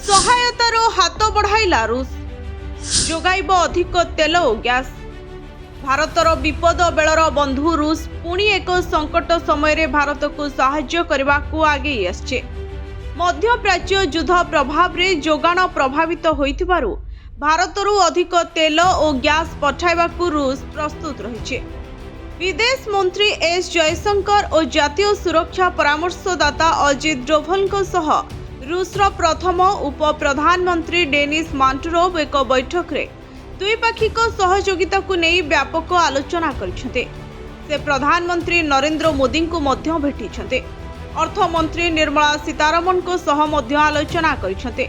ସହାୟତାର ହାତ ବଢ଼ାଇଲା ରୁଷ। ଯୋଗାଇବ ଅଧିକ ତେଲ ଓ ଗ୍ୟାସ୍। ଭାରତର ବିପଦ ବେଳର ବନ୍ଧୁ ରୁଷ ପୁଣି ଏକ ସଂକଟ ସମୟରେ ଭାରତକୁ ସାହାଯ୍ୟ କରିବାକୁ ଆଗେଇ ଆସିଛି। ମଧ୍ୟପ୍ରାଚ୍ୟ ଯୁଦ୍ଧ ପ୍ରଭାବରେ ଯୋଗାଣ ପ୍ରଭାବିତ ହୋଇଥିବାରୁ ଭାରତରୁ ଅଧିକ ତେଲ ଓ ଗ୍ୟାସ୍ ପଠାଇବାକୁ ରୁଷ ପ୍ରସ୍ତୁତ ରହିଛି। ବିଦେଶ ମନ୍ତ୍ରୀ ଏସ୍ ଜୟଶଙ୍କର ଓ ଜାତୀୟ ସୁରକ୍ଷା ପରାମର୍ଶଦାତା ଅଜିତ ଡୋଭାଲଙ୍କ ସହ ରୁଷର ପ୍ରଥମ ଉପପ୍ରଧାନମନ୍ତ୍ରୀ ଡେନିସ୍ ମାଣ୍ଟୁରୋଭ ଏକ ବୈଠକରେ ଦ୍ୱିପାକ୍ଷିକ ସହଯୋଗିତାକୁ ନେଇ ବ୍ୟାପକ ଆଲୋଚନା କରିଛନ୍ତି। ସେ ପ୍ରଧାନମନ୍ତ୍ରୀ ନରେନ୍ଦ୍ର ମୋଦିଙ୍କୁ ମଧ୍ୟ ଭେଟିଛନ୍ତି। ଅର୍ଥମନ୍ତ୍ରୀ ନିର୍ମଳା ସୀତାରମଣଙ୍କ ସହ ମଧ୍ୟ ଆଲୋଚନା କରିଛନ୍ତି।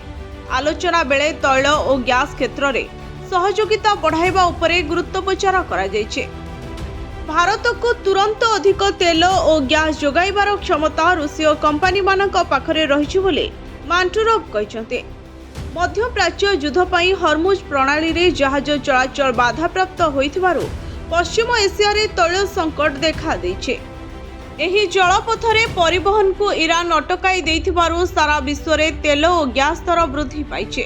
ଆଲୋଚନା ବେଳେ ତୈଳ ଓ ଗ୍ୟାସ୍ କ୍ଷେତ୍ରରେ ସହଯୋଗିତା ବଢ଼ାଇବା ଉପରେ ଗୁରୁତ୍ୱପ୍ରଚାର କରାଯାଇଛି। ଭାରତକୁ ତୁରନ୍ତ ଅଧିକ ତେଲ ଓ ଗ୍ୟାସ୍ ଯୋଗାଇବାର କ୍ଷମତା ରୁଷୀୟ କମ୍ପାନୀମାନଙ୍କ ପାଖରେ ରହିଛି ବୋଲି ମାଣ୍ଟୁରୋଭ କହିଛନ୍ତି। ମଧ୍ୟପ୍ରାଚ୍ୟ ଯୁଦ୍ଧ ପାଇଁ ହର୍ମୁଜ ପ୍ରଣାଳୀରେ ଜାହାଜ ଚଳାଚଳ ବାଧାପ୍ରାପ୍ତ ହୋଇଥିବାରୁ ପଶ୍ଚିମ ଏସିଆରେ ତୈଳ ସଙ୍କଟ ଦେଖାଦେଇଛି। ଏହି ଜଳପଥରେ ପରିବହନକୁ ଇରାନ ଅଟକାଇ ଦେଇଥିବାରୁ ସାରା ବିଶ୍ୱରେ ତେଲ ଓ ଗ୍ୟାସ୍ ଦର ବୃଦ୍ଧି ପାଇଛି।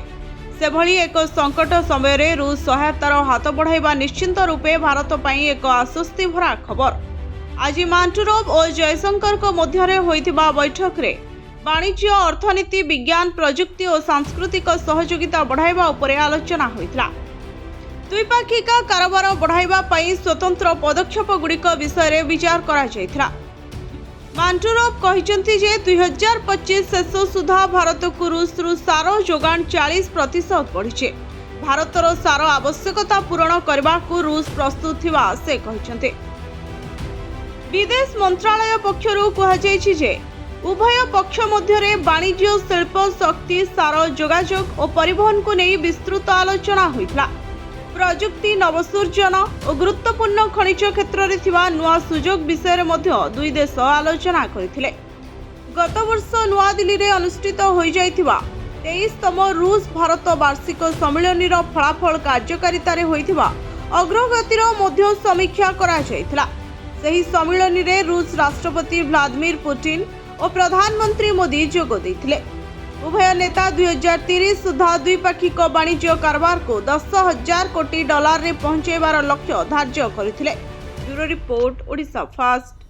ସେଭଳି ଏକ ସଙ୍କଟ ସମୟରେ ରୁଷ ସହାୟତାର ହାତ ବଢ଼ାଇବା ନିଶ୍ଚିତ ରୂପେ ଭାରତ ପାଇଁ ଏକ ଆଶ୍ୱସ୍ତି ଭରା ଖବର। ଆଜି ମାଣ୍ଟୁରୋଭ ଓ ଜୟଶଙ୍କରଙ୍କ ମଧ୍ୟରେ ହୋଇଥିବା ବୈଠକରେ ବାଣିଜ୍ୟ, ଅର୍ଥନୀତି, ବିଜ୍ଞାନ, ପ୍ରଯୁକ୍ତି ଓ ସାଂସ୍କୃତିକ ସହଯୋଗିତା ବଢ଼ାଇବା ଉପରେ ଆଲୋଚନା ହୋଇଥିଲା। ଦ୍ୱିପାକ୍ଷିକ କାରବାର ବଢ଼ାଇବା ପାଇଁ ସ୍ୱତନ୍ତ୍ର ପଦକ୍ଷେପଗୁଡ଼ିକ ବିଷୟରେ ବିଚାର କରାଯାଇଥିଲା। ମାଣ୍ଟୁରୋଭ କହିଛନ୍ତି ଯେ 2025 ଶେଷ ସୁଦ୍ଧା ଭାରତକୁ ରୁଷରୁ ସାର ଯୋଗାଣ 40% ବଢ଼ିଛି। ଭାରତର ସାର ଆବଶ୍ୟକତା ପୂରଣ କରିବାକୁ ରୁଷ ପ୍ରସ୍ତୁତ ଥିବା ସେ କହିଛନ୍ତି। ବିଦେଶ ମନ୍ତ୍ରାଳୟ ପକ୍ଷରୁ କୁହାଯାଇଛି ଯେ ଉଭୟ ପକ୍ଷ ମଧ୍ୟରେ ବାଣିଜ୍ୟ, ଶିଳ୍ପ, ଶକ୍ତି, ସାର, ଯୋଗାଯୋଗ ଓ ପରିବହନକୁ ନେଇ ବିସ୍ତୃତ ଆଲୋଚନା ହୋଇଥିଲା। ପ୍ରଯୁକ୍ତି, ନବସୃଜନ ଓ ଗୁରୁତ୍ୱପୂର୍ଣ୍ଣ ଖଣିଜ କ୍ଷେତ୍ରରେ ଥିବା ନୂଆ ସୁଯୋଗ ବିଷୟରେ ମଧ୍ୟ ଦୁଇ ଦେଶ ଆଲୋଚନା କରିଥିଲେ। ଗତ ବର୍ଷ ନୂଆଦିଲ୍ଲୀରେ ଅନୁଷ୍ଠିତ ହୋଇଯାଇଥିବା 23ତମ ରୁଷ ଭାରତ ବାର୍ଷିକ ସମ୍ମିଳନୀର ଫଳାଫଳ କାର୍ଯ୍ୟକାରିତାରେ ହୋଇଥିବା ଅଗ୍ରଗତିର ମଧ୍ୟ ସମୀକ୍ଷା କରାଯାଇଥିଲା। ସେହି ସମ୍ମିଳନୀରେ ରୁଷ ରାଷ୍ଟ୍ରପତି ଭ୍ଲାଦିମିର ପୁଟିନ ଓ ପ୍ରଧାନମନ୍ତ୍ରୀ ମୋଦି ଯୋଗ ଦେଇଥିଲେ। ଉଭୟ ନେତା 2030 ସୁଦ୍ଧା ଦ୍ୱିପାକ୍ଷିକ ବାଣିଜ୍ୟ କାରବାରକୁ $10,000 କୋଟି ରେ ପହଞ୍ଚାଇବାର ଲକ୍ଷ୍ୟ ଧାର୍ଯ୍ୟ କରିଥିଲେ। Bureau report, Odisha first.